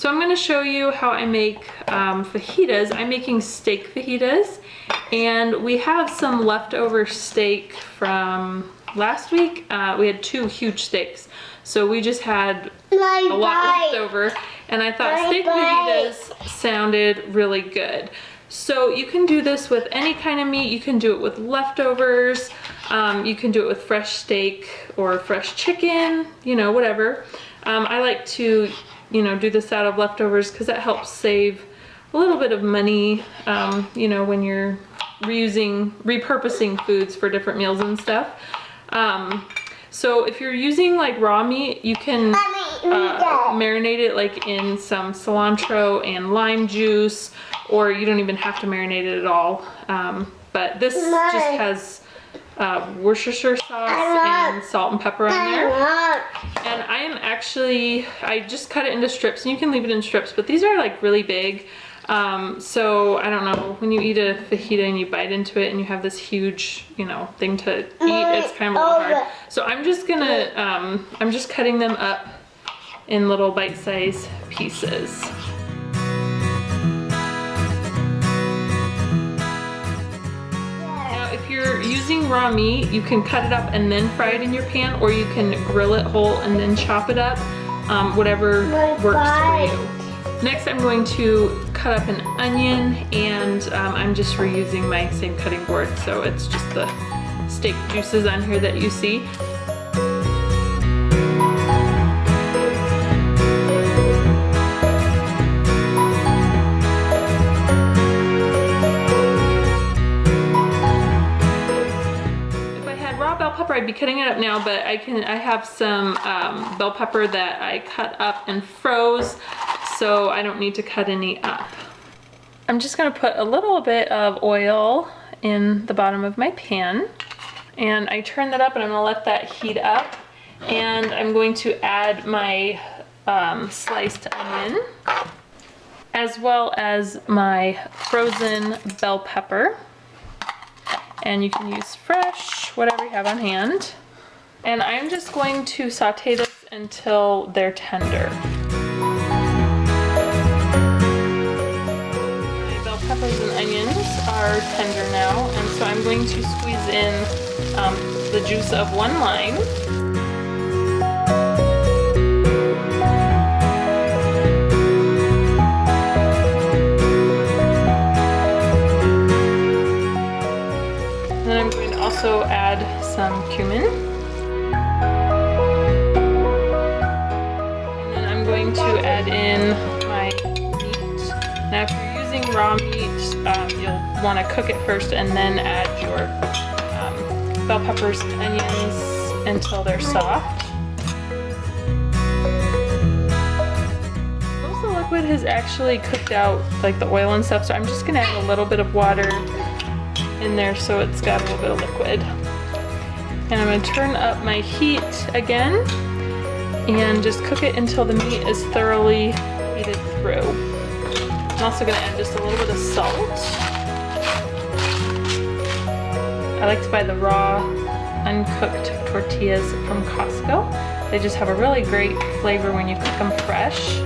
So I'm gonna show you how I make fajitas. I'm making steak fajitas, and we have some leftover steak from last week. We had 2 huge steaks, so we just had a lot left over, and I thought steak fajitas sounded really good. So you can do this with any kind of meat. You can do it with leftovers. You can do it with fresh steak or fresh chicken, you know, whatever. I like to, you know, do this out of leftovers because that helps save a little bit of money, you know, when you're repurposing foods for different meals and stuff. So if you're using like raw meat, you can marinate it like in some cilantro and lime juice, or you don't even have to marinate it at all. But this just has Worcestershire sauce and salt and pepper on there. And I just cut it into strips, and you can leave it in strips, but these are like really big. So I don't know, when you eat a fajita and you bite into it and you have this huge, you know, thing to eat, it's kind of a little hard. So I'm just gonna, I'm just cutting them up in little bite-sized pieces. Now, if you're using raw meat, you can cut it up and then fry it in your pan, or you can grill it whole and then chop it up, whatever works for you. Next, I'm going to cut up an onion, and I'm just reusing my same cutting board, so it's just the steak juices on here that you see. If I had raw bell pepper, I'd be cutting it up now, but I have some bell pepper that I cut up and froze, so I don't need to cut any up. I'm just gonna put a little bit of oil in the bottom of my pan, and I turn that up and I'm gonna let that heat up, and I'm going to add my sliced onion as well as my frozen bell pepper, and you can use fresh, whatever you have on hand. And I'm just going to saute this until they're tender. Peppers and onions are tender now, and so I'm going to squeeze in the juice of 1 lime. And then I'm going to also add some cumin. And then I'm going to add in my meat. Now if you're using raw meat, you'll want to cook it first and then add your bell peppers and onions until they're soft. Most of the liquid has actually cooked out, like the oil and stuff, so I'm just going to add a little bit of water in there so it's got a little bit of liquid. And I'm going to turn up my heat again and just cook it until the meat is thoroughly heated through. I'm also going to add just a little bit of salt. I like to buy the raw, uncooked tortillas from Costco. They just have a really great flavor when you cook them fresh.